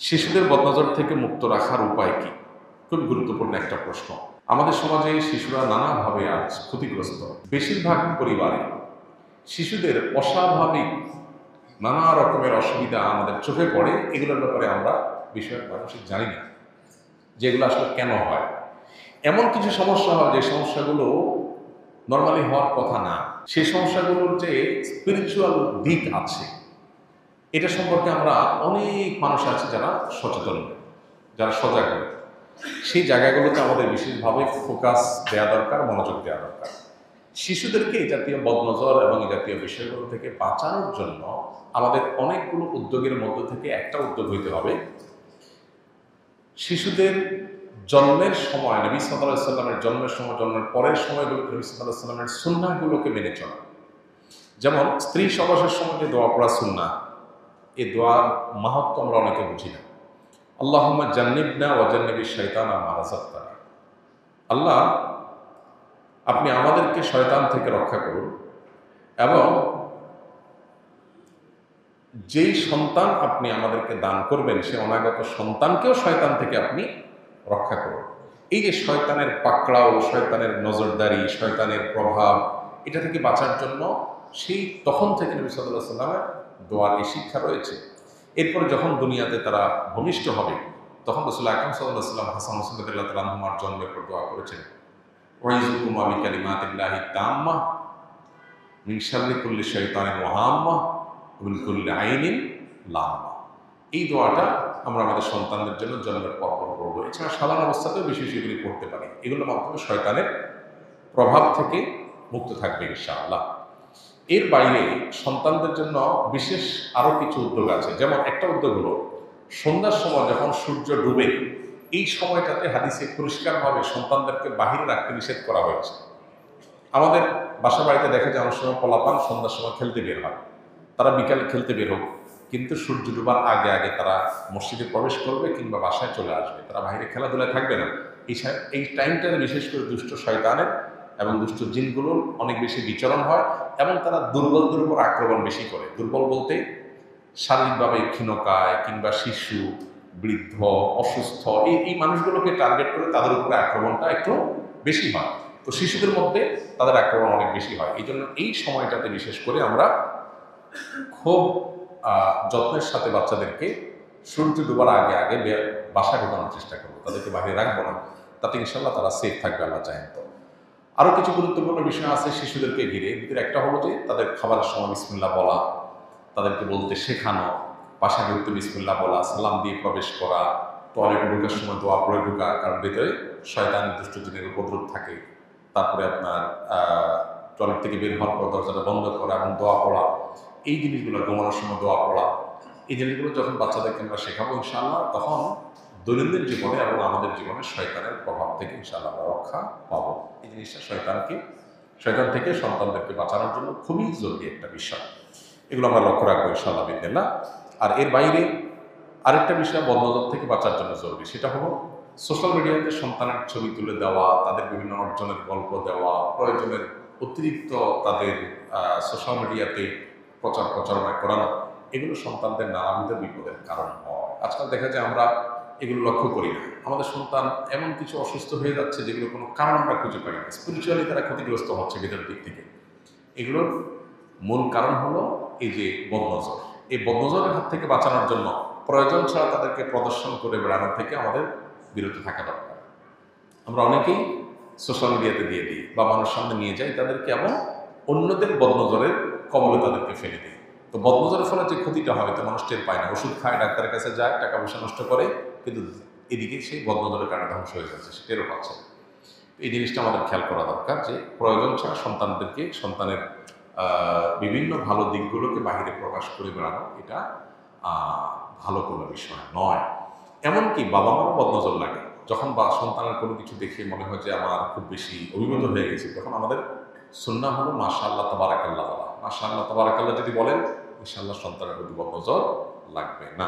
শিশুদের বদনজর থেকে মুক্ত রাখার উপায় কি? খুব গুরুত্বপূর্ণ একটা প্রশ্ন। আমাদের সমাজে শিশুরা নানাভাবে আজ ক্ষতিগ্রস্ত। বেশিরভাগ পরিবারে শিশুদের অস্বাভাবিক নানা রকমের অসুবিধা আমাদের চোখে পড়ে। এগুলোর ব্যাপারে আমরা বিষয়ক মানুষই জানি না যে এগুলো আসলে কেন হয়। এমন কিছু সমস্যা হয় যে সমস্যাগুলো নর্মালি হওয়ার কথা না। সেই সমস্যাগুলোর যে স্পিরিচুয়াল দিক আছে, এটা সম্পর্কে আমরা অনেক মানুষ আছে যারা সচেতন, যারা সজাগ। সেই জায়গাগুলোতে আমাদের বিশেষভাবে ফোকাস দেওয়া দরকার, মনোযোগ দেওয়া দরকার। শিশুদেরকে এই জাতীয় বদনজর এবং এই জাতীয় বিষয়গুলো থেকে বাঁচানোর জন্য আমাদের অনেকগুলো উদ্যোগের মধ্য থেকে একটা উদ্যোগ হইতে হবে। শিশুদের জন্মের সময় নবী সাল্লাল্লাহু আলাইহি সাল্লামের জন্মের সময়, জন্মের পরের সময়গুলোতে নবী সাল্লাল্লাহু আলাইহি সাল্লামের সুন্নাহগুলোকে মেনে চলা। যেমন স্ত্রী সবাসের সময় যে দোয়া পড়া সুন্নাহ, এই দোয়ার মাহাত্ম্য আমরা অনেকে বুঝি না। আল্লাহুম্মা জান্নিবনা ওয়া জান্নিবিশ শাইতানা মা রাযাকতানা। আল্লাহ, আপনি আমাদেরকে শয়তান থেকে রক্ষা করুন এবং যেই সন্তান আপনি আমাদেরকে দান করবেন সে অনাগত সন্তানকেও শয়তান থেকে আপনি রক্ষা করুন। এই যে শয়তানের পাকড়াও, শয়তানের নজরদারি, শয়তানের প্রভাব, এটা থেকে বাঁচার জন্য সেই তখন থেকে নবী সাল্লাল্লাহু আলাইহি ওয়াসাল্লামের দোয়ার এই শিক্ষা রয়েছে। এরপরে যখন দুনিয়াতে তারা ভূমিষ্ঠ হবে তখন রাসূল আকরাম সাল্লাল্লাহু আলাইহি ওয়াসাল্লাম হাসান হুসাইন রাদিয়াল্লাহু তাআলা আনহুমার জন্মের পর দোয়া করেছেন, ওয়াইযুকুমা বিকালিমাতিল্লাহি তাম্মাহ মিন শাররি কুল্লি শাইতানিন ওয়া হাম্মাহ ওয়া মিন কুল্লি আইনিন লাম্মাহ। এই দোয়াটা আমরা আমাদের সন্তানদের জন্য জন্মের পর করবো। এছাড়া সাধারণ অবস্থাতেও বেশি বেশি এগুলি পড়তে পারি। এগুলোর মাধ্যমে শয়তানের প্রভাব থেকে মুক্ত থাকবে ইনশাআল্লাহ। এর বাইরে সন্তানদের জন্য বিশেষ আরও কিছু উদ্যোগ আছে। যেমন একটা উদ্যোগ হলো সন্ধ্যার সময় যখন সূর্য ডুবে, এই সময়টাতে হাদিসে পরিষ্কারভাবে সন্তানদেরকে বাহিরে রাখতে নিষেধ করা হয়েছে। আমাদের বাসা বাড়িতে দেখা যায় অনেক সময় পোলাপান সন্ধ্যার সময় খেলতে বের হয়, তারা বিকালে খেলতে বের হোক, কিন্তু সূর্য ডুবার আগে আগে তারা মসজিদে প্রবেশ করবে কিংবা বাসায় চলে আসবে, তারা বাইরে খেলাধুলায় থাকবে না। এই টাইমটাতে বিশেষ করে দুষ্ট শয়তানের এবং দুষ্ট জিনগুলোর অনেক বেশি বিচরণ হয় এবং তারা দুর্বলদের উপর আক্রমণ বেশি করে। দুর্বল বলতে শারীরিকভাবে ক্ষীণকায় কিংবা শিশু, বৃদ্ধ, অসুস্থ, এই মানুষগুলোকে টার্গেট করে তাদের উপরে আক্রমণটা একটু বেশি হয়। তো শিশুদের মধ্যে তাদের আক্রমণ অনেক বেশি হয়। এই জন্য এই সময়টাতে বিশেষ করে আমরা খুব যত্নের সাথে বাচ্চাদেরকে সূর্য ডুবার আগে আগে বাসায় ঢোকানোর চেষ্টা করবো, তাদেরকে বাইরে রাখবো না। তাতে ইনশাল্লাহ তারা সেফ থাকবে, আল্লাহ চাহেন। তো আরও কিছু গুরুত্বপূর্ণ বিষয় আছে শিশুদেরকে ঘিরে। ভিতরে একটা হলো যে তাদের খাবারের সময় বিসমিল্লাহ বলা, তাদেরকে বলতে শেখানো, বাসা ঢুকতে বিসমিল্লাহ বলা, সালাম দিয়ে প্রবেশ করা, টয়লেটে ঢোকার সময় দোয়া পড়ে ঢোকা, কারণ ভেতরে শয়তান দুষ্ট জিনের উপদ্রব থাকে। তারপরে আপনার টয়লেট থেকে বের হওয়ার পর দরজাটা বন্ধ করা এবং দোয়া পড়া, এই জিনিসগুলো, ঘুমানোর সময় দোয়া পড়া, এই জিনিসগুলো যখন বাচ্চাদেরকে আমরা শেখাবো ইনশাআল্লাহ, তখন দৈনন্দিন জীবনে এবং আমাদের জীবনে শয়তানের প্রভাব থেকে ইনশাআল্লাহ আমরা রক্ষা পাবো। এই জিনিসটা শয়তান থেকে সন্তানদেরকে বাঁচানোর জন্য খুবই জরুরি একটা বিষয়। এগুলো আমরা লক্ষ্য রাখবো ইনশাআল্লাহ বিদিনিল্লাহ। আর এর বাইরে আরেকটা বিষয় বদনজর থেকে বাঁচার জন্য জরুরি, সেটা হলো সোশ্যাল মিডিয়াতে সন্তানের ছবি তুলে দেওয়া, তাদের বিভিন্ন অর্জনের গল্প দেওয়া, প্রয়োজনের অতিরিক্ত তাদের সোশ্যাল মিডিয়াতে প্রচারণা করানো, এগুলো সন্তানদের নানাবিধ বিপদের কারণ হয়। আজকাল দেখা যায় আমরা এগুলো লক্ষ্য করি না। আমাদের সন্তান এমন কিছু অসুস্থ হয়ে যাচ্ছে যেগুলো কোনো কারণ আমরা খুঁজে পাই না। স্পিরিচুয়ালি তারা ক্ষতিগ্রস্ত হচ্ছে ভেতরের দিক থেকে। এগুলোর মূল কারণ হলো এই যে বদনজর। এই বদনজরের হাত থেকে বাঁচানোর জন্য প্রয়োজন ছাড়া তাদেরকে প্রদর্শন করে বেড়ানোর থেকে আমাদের বিরত থাকা দরকার। আমরা অনেকেই সোশ্যাল মিডিয়াতে দিয়ে দিই বা মানুষের সামনে নিয়ে যাই তাদেরকে, এবং অন্যদের বদনজরের কবলে তাদেরকে ফেলে দিই। তো বদনজরের ফলে যে ক্ষতিটা হয় তো মানুষ টের পায় না। ওষুধ খায়, ডাক্তারের কাছে যায়, টাকা পয়সা নষ্ট করে, কিন্তু এদিকে সেই বদনজরের কারণে ধ্বংস হয়ে যাচ্ছে, সে টেরও পাচ্ছে। এই জিনিসটা আমাদের খেয়াল করা দরকার যে প্রয়োজন ছাড়া সন্তানের বিভিন্ন ভালো দিকগুলোকে বাহিরে প্রকাশ করে বেড়ানো, এটা ভালো কোনো বিষয় নয়। এমনকি বাবা মারও বদনজর লাগে। যখন সন্তানের কোনো কিছু দেখে মনে হয় যে আমার খুব বেশি অভিভূত হয়ে গেছে, তখন আমাদের সুন্নাহ হলো মাশাআল্লাহ তাবারাকাল্লাহ বলা। মাশাআল্লাহ তাবারাকাল্লাহ যদি বলেন ইনশাআল্লাহ সন্তানের প্রতি বদনজর লাগবে না।